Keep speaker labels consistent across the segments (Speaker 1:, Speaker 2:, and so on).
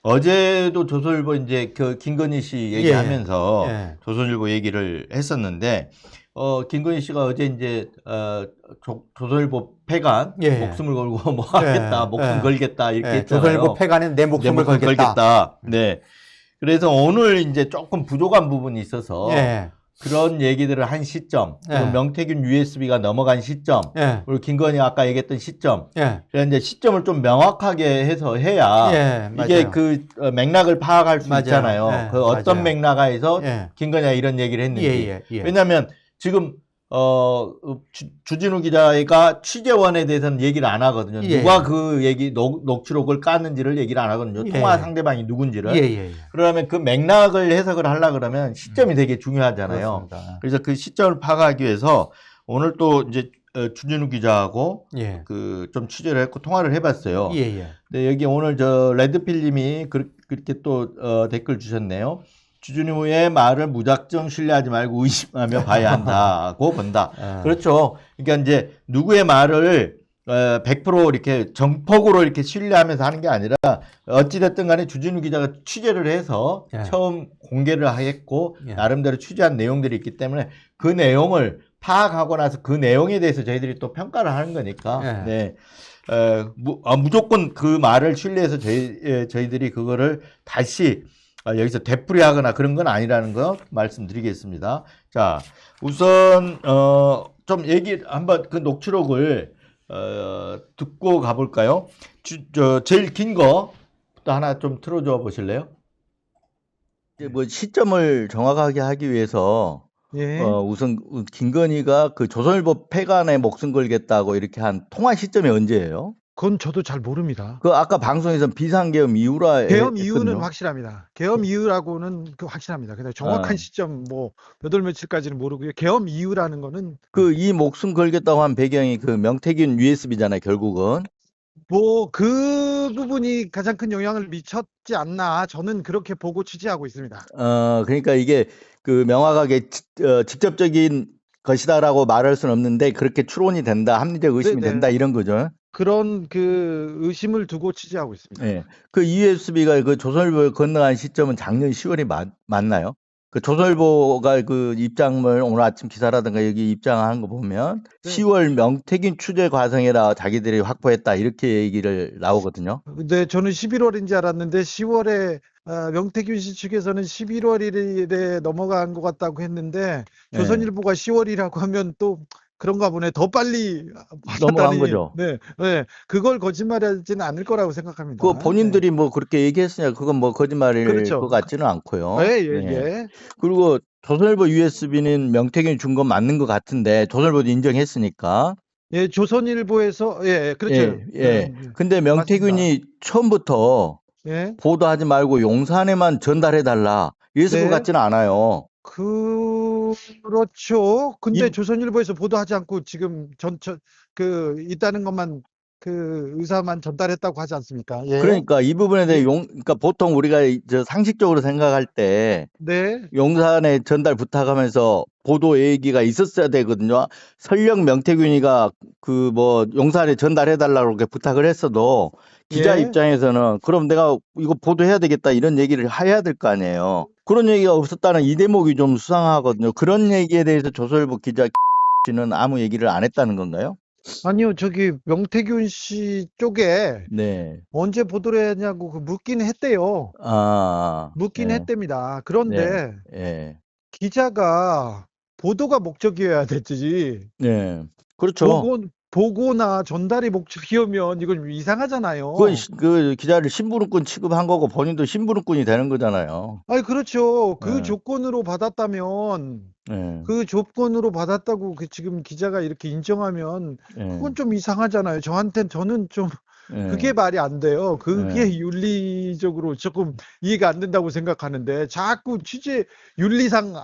Speaker 1: 어제도 조선일보 이제 그 김건희 씨 얘기하면서
Speaker 2: 예.
Speaker 1: 조선일보 얘기를 했었는데, 김건희 씨가 어제 이제, 조선일보 폐간,
Speaker 2: 예.
Speaker 1: 목숨을 걸고 뭐
Speaker 2: 예.
Speaker 1: 하겠다, 목숨
Speaker 2: 예.
Speaker 1: 걸겠다, 이렇게
Speaker 2: 예.
Speaker 1: 했잖아요.
Speaker 2: 조선일보 폐간에 내
Speaker 1: 내
Speaker 2: 목숨을
Speaker 1: 목숨
Speaker 2: 걸겠다.
Speaker 1: 걸겠다. 네. 그래서 오늘 이제 조금 부족한 부분이 있어서
Speaker 2: 예.
Speaker 1: 그런 얘기들을 한 시점, 그리고
Speaker 2: 예.
Speaker 1: 명태균 USB가 넘어간 시점,
Speaker 2: 예.
Speaker 1: 그리고 김건희 아까 얘기했던 시점,
Speaker 2: 예.
Speaker 1: 그래서 이제 시점을 좀 명확하게 해서 해야
Speaker 2: 예.
Speaker 1: 이게
Speaker 2: 맞아요.
Speaker 1: 그 맥락을 파악할 수
Speaker 2: 맞아요.
Speaker 1: 있잖아요.
Speaker 2: 예.
Speaker 1: 그 어떤
Speaker 2: 맞아요.
Speaker 1: 맥락에서
Speaker 2: 예.
Speaker 1: 김건희가 이런 얘기를 했는지.
Speaker 2: 예. 예.
Speaker 1: 왜냐하면 지금 주진우 기자가 취재원에 대해서는 얘기를 안 하거든요.
Speaker 2: 예.
Speaker 1: 누가 그 얘기 녹취록을 깠는지를 얘기를 안 하거든요.
Speaker 2: 예.
Speaker 1: 통화 상대방이 누군지를.
Speaker 2: 예.
Speaker 1: 그러면 그 맥락을 해석을 하려 그러면 시점이 되게 중요하잖아요.
Speaker 2: 그렇습니다.
Speaker 1: 그래서 그 시점을 파악하기 위해서 오늘 또 이제 주진우 기자하고
Speaker 2: 예.
Speaker 1: 그 좀 취재를 했고 통화를 해봤어요.
Speaker 2: 예.
Speaker 1: 근데 여기 오늘 저 레드필님이 그렇게 또 댓글 주셨네요. 주진우의 말을 무작정 신뢰하지 말고 의심하며 봐야 한다고 본다. 그렇죠. 그러니까 이제 누구의 말을 100% 이렇게 정폭으로 이렇게 신뢰하면서 하는 게 아니라 어찌됐든 간에 주진우 기자가 취재를 해서
Speaker 2: 예.
Speaker 1: 처음 공개를 했고
Speaker 2: 예.
Speaker 1: 나름대로 취재한 내용들이 있기 때문에 그 내용을 파악하고 나서 그 내용에 대해서 저희들이 또 평가를 하는 거니까.
Speaker 2: 예.
Speaker 1: 네. 무조건 그 말을 신뢰해서 저희들이 그거를 다시 여기서 되풀이하거나 그런 건 아니라는 거 말씀드리겠습니다. 자, 우선 좀 얘기 한번 그 녹취록을 듣고 가볼까요? 제일 긴 거부터 하나 좀 틀어줘 보실래요? 이제 뭐 시점을 정확하게 하기 위해서
Speaker 3: 예.
Speaker 1: 우선 김건희가 그 조선일보 폐간에 목숨 걸겠다고 이렇게 한 통화 시점이 언제예요?
Speaker 3: 그건 저도 잘 모릅니다.
Speaker 1: 그 아까 방송에서 비상계엄 이후라
Speaker 3: 계엄 이유는
Speaker 1: 했거든요.
Speaker 3: 확실합니다. 계엄 이유라고는 그 확실합니다. 근데 정확한
Speaker 1: 아.
Speaker 3: 시점 뭐 몇 월 며칠까지는 모르고요. 계엄 이유라는 거는
Speaker 1: 그 이 목숨 걸겠다고 한 배경이 그 명태균 USB잖아요, 결국은.
Speaker 3: 뭐 그 부분이 가장 큰 영향을 미쳤지 않나 저는 그렇게 보고 취재하고 있습니다.
Speaker 1: 그러니까 이게 그 명확하게 직접적인 것이다라고 말할 수는 없는데 그렇게 추론이 된다, 합리적 의심이
Speaker 3: 네네.
Speaker 1: 된다 이런 거죠.
Speaker 3: 그런 그 의심을 두고 취재하고 있습니다.
Speaker 1: 예. 그 USB가 그 조선일보에 건너간 시점은 작년 10월이 맞나요? 그 조선일보가 그 입장을 오늘 아침 기사라든가 여기 입장한 거 보면
Speaker 3: 네.
Speaker 1: 10월 명태균 취재 과정에라 자기들이 확보했다 이렇게 얘기를 나오거든요.
Speaker 3: 근데 저는 11월인 줄 알았는데 10월에 명태균 씨 측에서는 11월에 넘어간 것 같다고 했는데
Speaker 1: 네.
Speaker 3: 조선일보가 10월이라고 하면 또 그런가 보네. 더 빨리
Speaker 1: 넘어간
Speaker 3: 받았다니.
Speaker 1: 거죠.
Speaker 3: 네, 네. 그걸 거짓말하지는 않을 거라고 생각합니다.
Speaker 1: 그 본인들이 뭐 그렇게 얘기했으냐 그건 뭐 거짓말일
Speaker 3: 그렇죠.
Speaker 1: 것 같지는 않고요.
Speaker 3: 네.
Speaker 1: 네.
Speaker 3: 예.
Speaker 1: 그리고 조선일보 USB는 명태균이 준 건 맞는 것 같은데 조선일보도 인정했으니까.
Speaker 3: 예, 조선일보에서 그렇죠.
Speaker 1: 예. 근데 명태균이 처음부터
Speaker 3: 예.
Speaker 1: 보도하지 말고 용산에만 전달해 달라 이랬을 것
Speaker 3: 네.
Speaker 1: 같지는 않아요.
Speaker 3: 그렇죠. 근데
Speaker 1: 이-
Speaker 3: 조선일보에서 보도하지 않고 지금 있다는 것만 그 의사만 전달했다고 하지 않습니까? 예.
Speaker 1: 그러니까 이 부분에 대해 그러니까 보통 우리가 저 상식적으로 생각할 때
Speaker 3: 네.
Speaker 1: 용산에 전달 부탁하면서 보도 얘기가 있었어야 되거든요. 설령 명태균이가 그 뭐 용산에 전달해 달라고 이렇게 부탁을 했어도 기자
Speaker 3: 예.
Speaker 1: 입장에서는 그럼 내가 이거 보도해야 되겠다 이런 얘기를 해야 될 거 아니에요. 그런 얘기가 없었다는 이 대목이 좀 수상하거든요. 그런 얘기에 대해서 조선일보 기자 씨는 아무 얘기를 안 했다는 건가요?
Speaker 3: 아니요, 저기 명태균 씨 쪽에
Speaker 1: 네.
Speaker 3: 언제 보도를 했냐고 묻긴 했대요. 묻긴
Speaker 1: 예.
Speaker 3: 했답니다. 그런데
Speaker 1: 예.
Speaker 3: 기자가 보도가 목적이어야 됐지.
Speaker 1: 네. 그렇죠.
Speaker 3: 보고나 전달이 목적이면 이건 이상하잖아요.
Speaker 1: 그건 그 기자를 심부름꾼 취급한 거고 본인도 심부름꾼이 되는 거잖아요.
Speaker 3: 아니, 그렇죠. 그
Speaker 1: 네.
Speaker 3: 조건으로 받았다면
Speaker 1: 예.
Speaker 3: 그 조건으로 받았다고 지금 기자가 이렇게 인정하면
Speaker 1: 예.
Speaker 3: 그건 좀 이상하잖아요. 저는 좀
Speaker 1: 예.
Speaker 3: 그게 말이 안 돼요. 그게 윤리적으로 조금 이해가 안 된다고 생각하는데 자꾸 취재 윤리상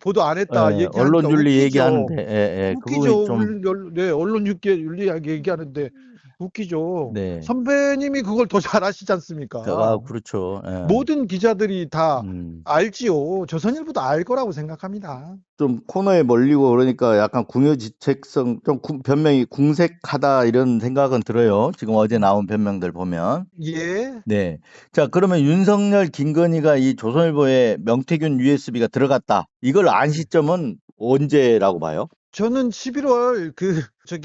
Speaker 3: 보도 안 했다
Speaker 1: 예.
Speaker 3: 얘기하니까
Speaker 1: 언론 윤리
Speaker 3: 웃기죠.
Speaker 1: 얘기하는데 그
Speaker 3: 웃기죠.
Speaker 1: 부분이 좀
Speaker 3: 언론 윤리하게 얘기하는데 웃기죠.
Speaker 2: 네.
Speaker 3: 선배님이 그걸 더 잘하시지 않습니까?
Speaker 2: 그렇죠. 예.
Speaker 3: 모든 기자들이 다
Speaker 2: 음.
Speaker 3: 알지요. 조선일보도 알 거라고 생각합니다.
Speaker 2: 좀 코너에 몰리고 그러니까 약간 궁여지책성, 좀 변명이 궁색하다 이런 생각은 들어요. 지금 어제 나온 변명들 보면.
Speaker 3: 예.
Speaker 2: 네. 자, 그러면 윤석열, 김건희가 이 조선일보에 명태균 USB가 들어갔다. 이걸 안 시점은 언제라고 봐요?
Speaker 3: 저는 11월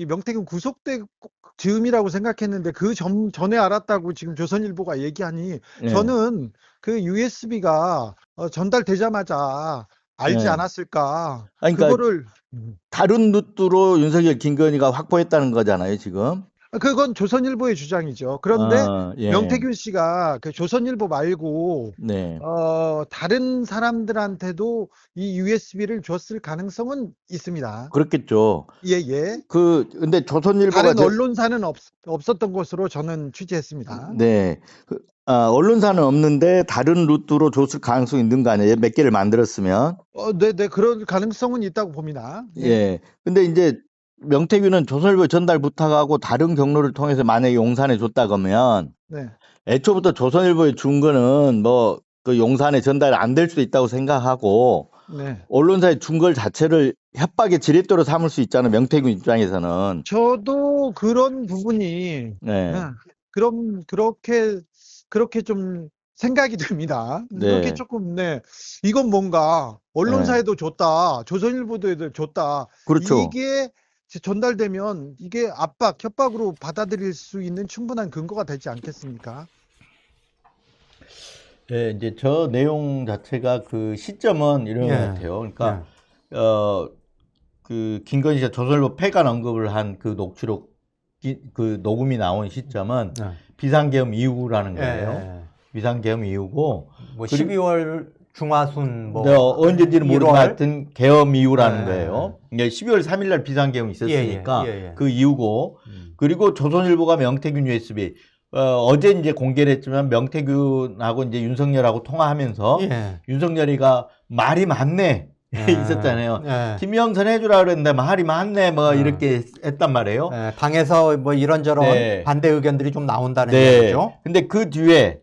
Speaker 3: 명태균 구속돼 즈음이라고 생각했는데 그 전에 알았다고 지금 조선일보가 얘기하니
Speaker 2: 예.
Speaker 3: 저는 그 USB가 전달되자마자 알지
Speaker 2: 예.
Speaker 3: 않았을까.
Speaker 2: 아니, 그러니까
Speaker 3: 그거를
Speaker 2: 다른 루트로 윤석열, 김건희가 확보했다는 거잖아요, 지금.
Speaker 3: 그건 조선일보의 주장이죠. 그런데
Speaker 2: 예.
Speaker 3: 명태균 씨가 그 조선일보 말고
Speaker 2: 네.
Speaker 3: 다른 사람들한테도 이 USB를 줬을 가능성은 있습니다.
Speaker 2: 그렇겠죠.
Speaker 3: 예, 예.
Speaker 2: 근데 조선일보가
Speaker 3: 다른 언론사는 없었던 것으로 저는 취재했습니다.
Speaker 2: 네. 언론사는 없는데 다른 루트로 줬을 가능성이 있는 거 아니에요? 몇 개를 만들었으면.
Speaker 3: 네, 그럴 가능성은 있다고 봅니다. 네.
Speaker 2: 예. 근데 이제 명태균은 조선일보 전달 부탁하고 다른 경로를 통해서 만약에 용산에 줬다 그러면
Speaker 3: 네.
Speaker 2: 애초부터 조선일보에 준 거는 뭐 그 용산에 전달 안 될 수도 있다고 생각하고
Speaker 3: 네.
Speaker 2: 언론사에 준 걸 자체를 협박의 지렛대로 삼을 수 있잖아요. 명태균 입장에서는.
Speaker 3: 저도 그런 부분이
Speaker 2: 네.
Speaker 3: 그럼 그렇게 좀 생각이 듭니다.
Speaker 2: 네.
Speaker 3: 그렇게 조금 이건 뭔가 언론사에도 줬다, 조선일보도 줬다.
Speaker 2: 그렇죠.
Speaker 3: 이게 전달되면 이게 협박으로 받아들일 수 있는 충분한 근거가 되지 않겠습니까?
Speaker 1: 네, 이제 저 내용 자체가 그 시점은 이런 것 같아요. 그러니까 그 김건희 씨가 조선일보 폐간 언급을 한 그 녹취록 그 녹음이 나온 시점은 비상계엄 이후라는 거예요. 비상계엄 이후고
Speaker 4: 뭐 12월 중하순 뭐
Speaker 1: 언제인지는 모르지만 하여튼 계엄 이후라는
Speaker 4: 예.
Speaker 1: 거예요. 그러니까 12월 3일 날 비상계엄이 있었으니까
Speaker 4: 예.
Speaker 1: 그 이후고 그리고 조선일보가 명태균 USB 어제 이제 공개를 했지만 명태균하고 이제 윤석열하고 통화하면서 윤석열이가 말이 많네 있었잖아요. 김영선 해주라 그랬는데 말이 많네 뭐 이렇게 했단 말이에요.
Speaker 4: 당에서 뭐 이런저런 반대 의견들이 좀 나온다는 얘기죠.
Speaker 1: 근데 그 뒤에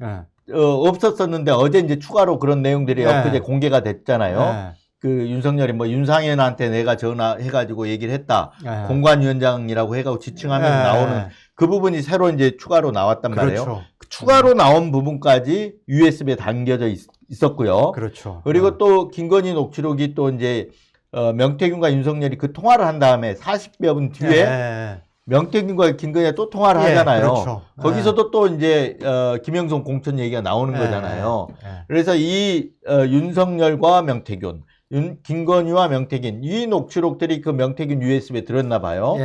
Speaker 1: 없었었는데 어제 이제 추가로 그런 내용들이 엊그제 공개가 됐잖아요. 그 윤석열이 뭐 윤상현한테 내가 전화해가지고 얘기를 했다. 공관위원장이라고 해가지고 지칭하면서 나오는 그 부분이 새로 이제 추가로 나왔단 말이에요. 그 추가로 나온 부분까지 USB에 담겨져 있었고요.
Speaker 4: 그렇죠.
Speaker 1: 그리고 또 김건희 녹취록이 또 이제 명태균과 윤석열이 그 통화를 한 다음에 40여 분 뒤에 명태균과 김건희가 또 통화를 하잖아요.
Speaker 4: 그렇죠.
Speaker 1: 거기서도 또 이제 김영선 공천 얘기가 나오는 거잖아요. 그래서 이 윤석열과 명태균, 김건희와 명태균 이 녹취록들이 그 명태균 USB에 들었나 봐요.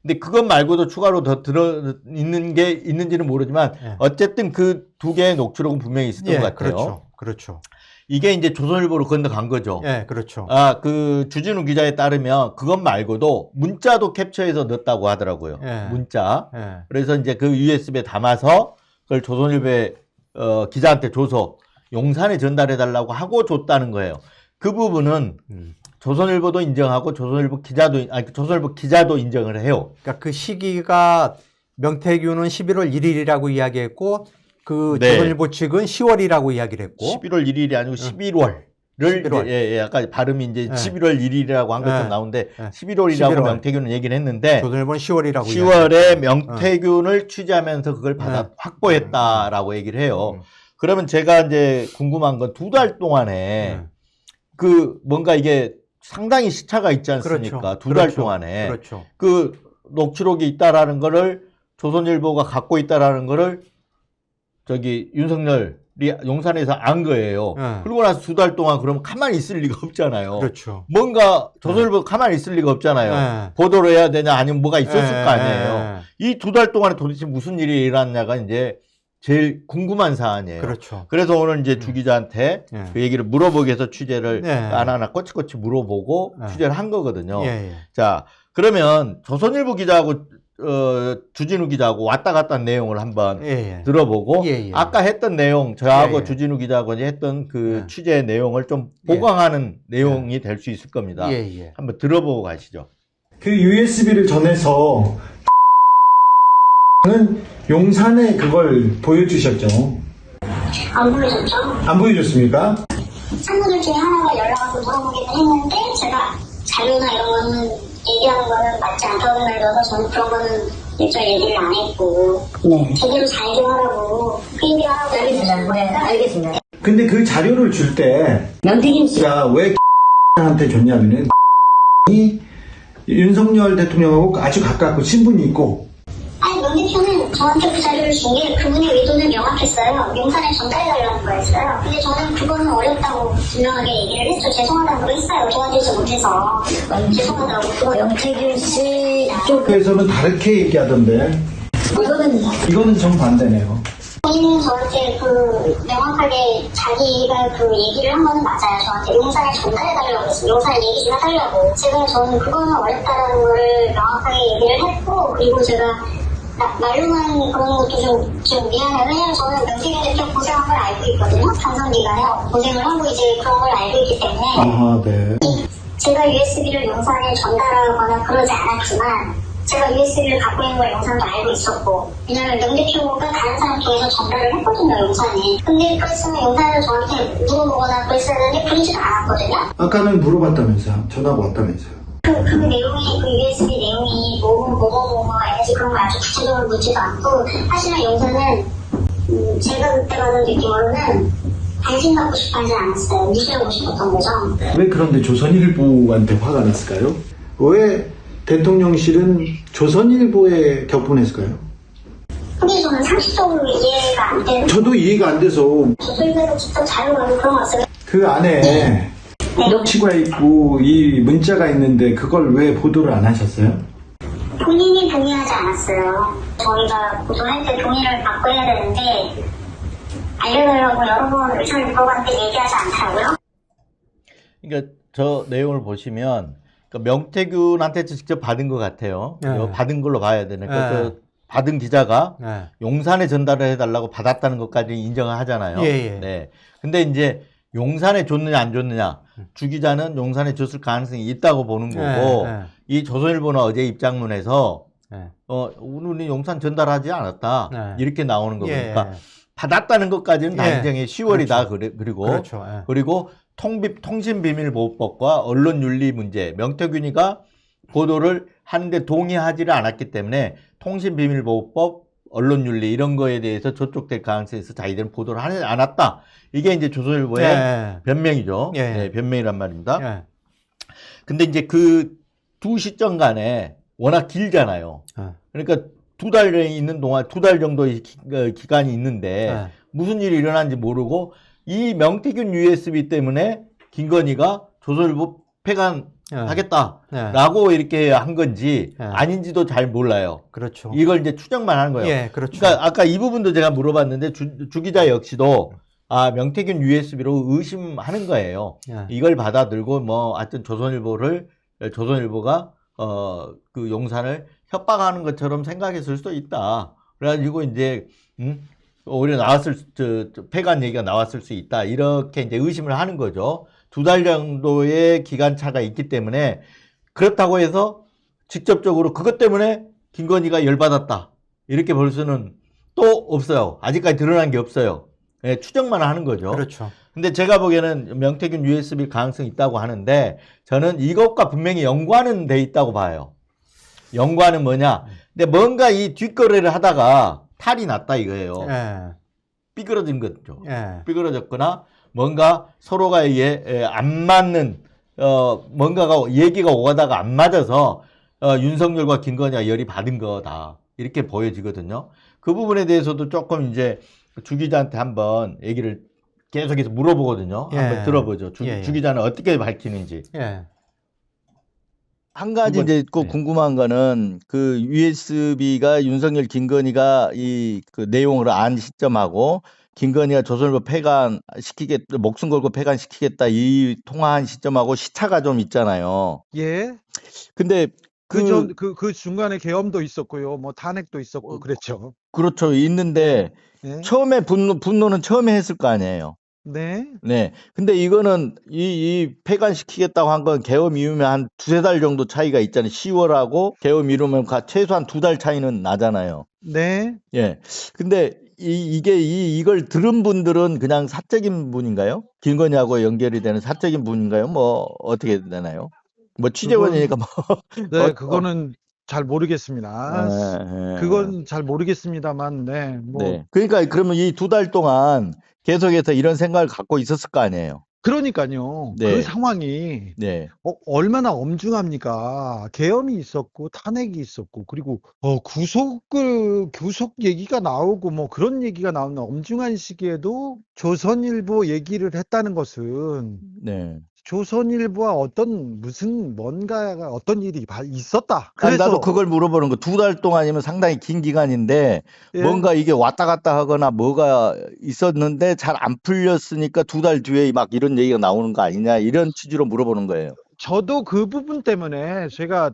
Speaker 1: 근데 그것 말고도 추가로 더 들어 있는 게 있는지는 모르지만 어쨌든 그 두 개의 녹취록은 분명히 있었던 것 같아요.
Speaker 4: 그렇죠.
Speaker 1: 이게 이제 조선일보로 건너간 거죠.
Speaker 4: 그렇죠.
Speaker 1: 그 주진우 기자에 따르면 그것 말고도 문자도 캡처해서 넣었다고 하더라고요. 문자. 그래서 이제 그 USB에 담아서 그걸 조선일보에 기자한테 줘서 용산에 전달해달라고 하고 줬다는 거예요. 그 부분은 조선일보도 인정하고 조선일보 기자도 인정을 해요.
Speaker 4: 그러니까 그 시기가 명태균은 11월 1일이라고 이야기했고 조선일보 측은 10월이라고 이야기를 했고
Speaker 1: 11월 1일이 아니고 11월을 아까 발음이 이제 11월 1일이라고 한 것처럼 나오는데 11월이라고 명태균은 얘기를 했는데
Speaker 4: 조선일보는 10월이라고
Speaker 1: 10월에 명태균을 취재하면서 그걸 확보했다라고 얘기를 해요. 그러면 제가 이제 궁금한 건 2달 동안에 그 뭔가 이게 상당히 시차가 있지 않습니까? 2달 동안에 그 녹취록이 있다라는 거를 조선일보가 갖고 있다라는 거를 윤석열이 용산에서 안 거예요. 그러고 나서 2달 동안 그러면 가만히 있을 리가 없잖아요.
Speaker 4: 그렇죠.
Speaker 1: 뭔가 조선일보 가만히 있을 리가 없잖아요. 보도를 해야 되냐 아니면 뭐가 있었을 거 아니에요. 이 2달 동안에 도대체 무슨 일이 일어났냐가 이제 제일 궁금한 사안이에요.
Speaker 4: 그렇죠.
Speaker 1: 그래서 오늘 이제 주 기자한테 그 얘기를 물어보기 위해서 취재를 하나하나 꼬치꼬치 물어보고 취재를 한 거거든요. 자, 그러면 조선일보 기자하고 주진우 기자하고 왔다 갔다 한 내용을 한번 들어보고 아까 했던 내용 저하고 주진우 기자하고 했던 그 취재 내용을 좀 보강하는 내용이 될 수 있을 겁니다. 한번 들어보고 가시죠.
Speaker 5: 그 USB를 전해서 는 용산에 그걸 보여주셨죠?
Speaker 6: 안 보여줬죠?
Speaker 5: 안 보여줬습니까?
Speaker 6: 참모들 중에 하나가 연락와서 물어보기는 했는데 제가 자료나 이런 거는 얘기하는 거는 맞지 않다고 생각해서 저는 그런 거는 일절 얘기를 안 했고
Speaker 7: 네.
Speaker 6: 제대로 잘 좀 하라고 그 얘기를 하라고
Speaker 7: 알겠습니다. 네, 알겠습니다.
Speaker 5: 근데 그 자료를 줄 때
Speaker 7: 명태균 씨.
Speaker 5: 제가 왜 한테 줬냐면은 이 윤석열 대통령하고 아주 가깝고 친분이 있고
Speaker 6: 아니 명 대표는 저한테 그 자료를 준 게 그분의 의도는 명확했어요. 용산에 전달해달라는 거였어요. 근데 저는 그거는 어렵다고 분명하게 얘기를 했죠. 죄송하다고 했어요. 도와주지 못해서 죄송하다고. 그거
Speaker 7: 명태균 씨 쪽.
Speaker 5: 그래서는 다르게 얘기하던데 이거는 정반대네요.
Speaker 6: 본인은 저한테 그 명확하게 자기가 그 얘기를 한 거는 맞아요. 저한테 용산에 전달해달라고 했어요. 용산에 얘기 좀 해달라고. 저는 그거는 어렵다는 거를 명확하게 얘기를 했고, 그리고 제가 말로만 그런 것도 좀 미안해요. 왜냐면 저는 명태균 대표 고생한 걸 알고 있거든요. 당선 기간에 고생을 하고 이제 그런 걸 알고 있기 때문에.
Speaker 5: 아, 네.
Speaker 6: 제가 USB를 용산에 전달하거나 그러지 않았지만, 제가 USB를 갖고 있는 걸 용산도 알고 있었고, 왜냐면 명 대표가 다른 사람 통해서 전달을 했거든요, 용산에. 근데 그랬으면 용산에서 저한테 물어보거나 그랬어야 되는데 그러지도 않았거든요.
Speaker 5: 아까는 물어봤다면서요? 전화가 왔다면서요?
Speaker 6: 그 내용이, 그 USB 내용이 뭐해야지 그런 걸 아주 구체적으로 묻지도 않고, 하지만 용산은, 제가 그때 받은 느낌으로는 관심 갖고 싶어 하지 않았어요. 무시하고 싶었던 거죠.
Speaker 5: 왜 그런데 조선일보한테 화가 났을까요? 왜 대통령실은 조선일보에 격분했을까요?
Speaker 6: 근데 저는 상식적으로 이해가 안 되는,
Speaker 5: 저도 이해가 안 돼서
Speaker 6: 조선일보에서 직접 자료가 그런 거 없어요.
Speaker 5: 그 안에 녹취가 있고 이 문자가 있는데 그걸 왜 보도를 안 하셨어요?
Speaker 6: 본인이 동의하지 않았어요. 저희가 보도할 때 동의를 받고 해야 되는데 알려달라고 여러 번 의사를 물어봤는데 얘기하지 않더라고요.
Speaker 1: 그러니까 저 내용을 보시면 그러니까 명태균한테 직접 받은 것 같아요.
Speaker 4: 네.
Speaker 1: 이거 받은 걸로 봐야 되니까
Speaker 4: 네.
Speaker 1: 그 받은 기자가
Speaker 4: 네.
Speaker 1: 용산에 전달을 해달라고 받았다는 것까지 인정을 하잖아요.
Speaker 4: 예, 예.
Speaker 1: 네. 근데 이제 용산에 줬느냐 안 줬느냐, 주 기자는 용산에 줬을 가능성이 있다고 보는 거고,
Speaker 4: 네.
Speaker 1: 이 조선일보는 어제 입장문에서
Speaker 4: 네.
Speaker 1: 우리는 용산 전달하지 않았다
Speaker 4: 네.
Speaker 1: 이렇게 나오는 거니까
Speaker 4: 예.
Speaker 1: 그러니까 받았다는 것까지는 다
Speaker 4: 예.
Speaker 1: 인정해. 10월이다.
Speaker 4: 그렇죠.
Speaker 1: 그리고
Speaker 4: 그렇죠. 예.
Speaker 1: 그리고 통신비밀보호법과 언론윤리 문제, 명태균이가 보도를 하는데 동의하지를 않았기 때문에 통신비밀보호법, 언론윤리 이런 거에 대해서 저촉될 가능성이 있어 자기들은 보도를 하지 않았다. 이게 이제 조선일보의
Speaker 4: 예.
Speaker 1: 변명이죠.
Speaker 4: 예.
Speaker 1: 네, 변명이란 말입니다.
Speaker 4: 예.
Speaker 1: 근데 이제 그 두 시점 간에 워낙 길잖아요.
Speaker 4: 예.
Speaker 1: 그러니까 2달 있는 동안 2달 정도의 기간이 있는데
Speaker 4: 예.
Speaker 1: 무슨 일이 일어난지 모르고 이 명태균 USB 때문에 김건희가 조선일보 폐간하겠다라고 이렇게 한 건지
Speaker 4: 예.
Speaker 1: 아닌지도 잘 몰라요.
Speaker 4: 그렇죠.
Speaker 1: 이걸 이제 추정만 하는 거예요.
Speaker 4: 예, 그렇죠.
Speaker 1: 그러니까 아까 이 부분도 제가 물어봤는데 주 기자 역시도 명태균 USB로 의심하는 거예요.
Speaker 4: 예.
Speaker 1: 이걸 받아들고 하여튼 조선일보가 그 용산을 협박하는 것처럼 생각했을 수도 있다. 그래가지고 이제 오히려 폐간 얘기가 나왔을 수 있다. 이렇게 이제 의심을 하는 거죠. 2달 정도의 기간 차가 있기 때문에 그렇다고 해서 직접적으로 그것 때문에 김건희가 열받았다. 이렇게 볼 수는 또 없어요. 아직까지 드러난 게 없어요. 예, 추정만 하는 거죠.
Speaker 4: 그렇죠.
Speaker 1: 근데 제가 보기에는 명태균 USB 가능성이 있다고 하는데 저는 이것과 분명히 연관은 돼 있다고 봐요. 연관은 뭐냐? 근데 뭔가 이 뒷거래를 하다가 탈이 났다 이거예요.
Speaker 4: 예.
Speaker 1: 삐그러진 거죠.
Speaker 4: 예.
Speaker 1: 삐그러졌거나 뭔가 서로가 안 맞는 뭔가가 얘기가 오가다가 안 맞아서 윤석열과 김건희가 열이 받은 거다 이렇게 보여지거든요. 그 부분에 대해서도 조금 이제 주 기자한테 한번 얘기를 계속해서 물어보거든요.
Speaker 4: 예.
Speaker 1: 한번 들어보죠. 주 기자는 어떻게 밝히는지.
Speaker 4: 예.
Speaker 2: 한 가지
Speaker 1: 이건-
Speaker 2: 이제 꼭
Speaker 1: 네.
Speaker 2: 궁금한 거는 그 USB가 윤석열 김건희가 이 그 내용을 안 시점하고 김건희가 조선일보 폐간시키겠다, 목숨 걸고 폐간시키겠다 이 통화한 시점하고 시차가 좀 있잖아요.
Speaker 3: 예.
Speaker 2: 근데
Speaker 3: 그 중간에 계엄도 있었고요. 뭐 탄핵도 있었고 그랬죠.
Speaker 2: 그렇죠. 있는데
Speaker 3: 네.
Speaker 2: 처음에 분노는 처음에 했을 거 아니에요.
Speaker 3: 네.
Speaker 2: 네. 근데 이거는 이 폐간시키겠다고 한 건 계엄 이후면 한 두세 달 정도 차이가 있잖아요. 10월하고 계엄 이후면 최소한 2달 차이는 나잖아요.
Speaker 3: 네.
Speaker 2: 예. 근데 이걸 들은 분들은 그냥 사적인 분인가요? 김건희하고 연결이 되는 사적인 분인가요? 뭐 어떻게 되나요? 뭐 취재원이니까 뭐
Speaker 3: 네, 그거는 잘 모르겠습니다.
Speaker 2: 예,
Speaker 3: 그건 잘 모르겠습니다만, 네, 뭐,
Speaker 2: 네. 그러니까 그러면 이 2달 동안 계속해서 이런 생각을 갖고 있었을 거 아니에요.
Speaker 3: 그러니까요. 그
Speaker 2: 네.
Speaker 3: 상황이
Speaker 2: 네.
Speaker 3: 얼마나 엄중합니까? 계엄이 있었고, 탄핵이 있었고, 그리고, 구속 얘기가 나오고, 뭐 그런 얘기가 나오는 엄중한 시기에도 조선일보 얘기를 했다는 것은
Speaker 2: 네.
Speaker 3: 조선일보와 뭔가가 어떤 일이 있었다.
Speaker 2: 아니, 나도
Speaker 3: 그래서,
Speaker 2: 그걸 물어보는 거. 2달 동안이면 상당히 긴 기간인데
Speaker 3: 예,
Speaker 2: 뭔가 이게 왔다 갔다 하거나 뭐가 있었는데 잘 안 풀렸으니까 2달 뒤에 막 이런 얘기가 나오는 거 아니냐 이런 취지로 물어보는 거예요.
Speaker 3: 저도 그 부분 때문에 제가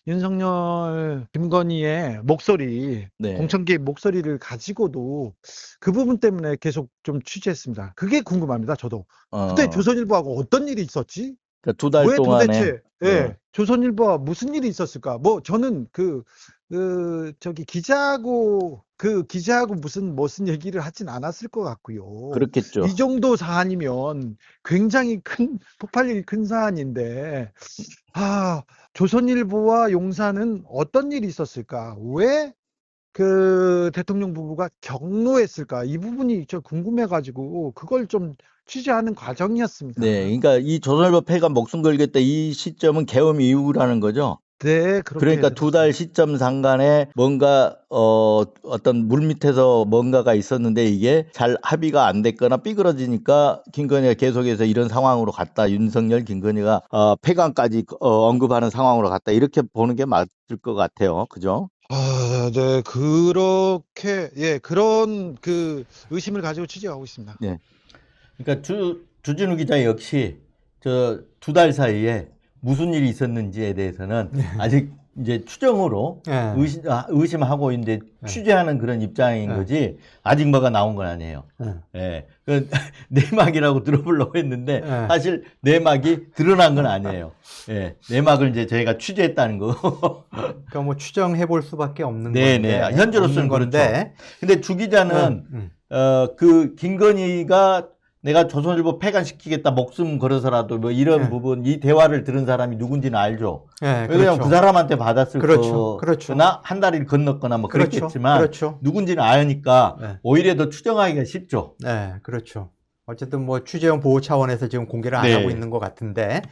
Speaker 3: 윤석열, 김건희의 목소리,
Speaker 2: 네.
Speaker 3: 공천계의 목소리를 가지고도 그 부분 때문에 계속 좀 취재했습니다. 그게 궁금합니다, 저도. 그때 조선일보하고 어떤 일이 있었지?
Speaker 2: 그러니까 2달
Speaker 3: 왜
Speaker 2: 동안에
Speaker 3: 도대체,
Speaker 2: 네.
Speaker 3: 예, 조선일보와 무슨 일이 있었을까? 뭐, 저는 기자하고 무슨 얘기를 하진 않았을 것 같고요.
Speaker 2: 그렇겠죠.
Speaker 3: 이 정도 사안이면 굉장히 폭발력이 큰 사안인데, 조선일보와 용산은 어떤 일이 있었을까? 왜 대통령 부부가 경로했을까? 이 부분이 저 궁금해가지고, 그걸 좀 취재하는 과정이었습니다.
Speaker 2: 네. 그러니까 이 조선일보 폐가 목숨 걸겠다 이 시점은 계엄 이후라는 거죠.
Speaker 3: 네, 그렇게
Speaker 2: 그러니까 2달 시점 상간에 뭔가 어떤 물밑에서 뭔가가 있었는데 이게 잘 합의가 안 됐거나 삐그러지니까 김건희가 계속해서 이런 상황으로 갔다. 윤석열, 김건희가 폐간까지 언급하는 상황으로 갔다. 이렇게 보는 게 맞을 것 같아요. 그죠?
Speaker 3: 네, 그렇게, 예, 그런 의심을 가지고 취재하고 있습니다.
Speaker 2: 네.
Speaker 1: 그러니까 주진우 기자 역시 저 2달 사이에 무슨 일이 있었는지에 대해서는 아직 이제 추정으로
Speaker 4: 예.
Speaker 1: 의심하고 있는데 취재하는 그런 입장인 거지 아직 뭐가 나온 건 아니에요. 예. 그 내막이라고 들어보려고 했는데 사실 내막이 드러난 건 아니에요. 예. 내막을 이제 저희가 취재했다는 거.
Speaker 4: 그러니까 뭐 추정해 볼 수밖에 없는
Speaker 1: 네네.
Speaker 4: 건데.
Speaker 1: 현재로서는 그렇죠. 근데 주 기자는 김건희가 내가 조선일보 폐간시키겠다 목숨 걸어서라도 뭐 이런 부분 이 대화를 들은 사람이 누군지는 알죠.
Speaker 4: 네,
Speaker 1: 왜냐면
Speaker 4: 그렇죠.
Speaker 1: 그 사람한테 받았을
Speaker 4: 그렇죠.
Speaker 1: 거나 한 다리를 건넜거나 뭐
Speaker 4: 그렇죠.
Speaker 1: 그랬겠지만
Speaker 4: 그렇죠.
Speaker 1: 누군지는 아니까
Speaker 4: 네.
Speaker 1: 오히려 더 추정하기가 쉽죠.
Speaker 4: 네, 그렇죠. 어쨌든 뭐 취재원 보호 차원에서 지금 공개를 안
Speaker 1: 네.
Speaker 4: 하고 있는 것 같은데.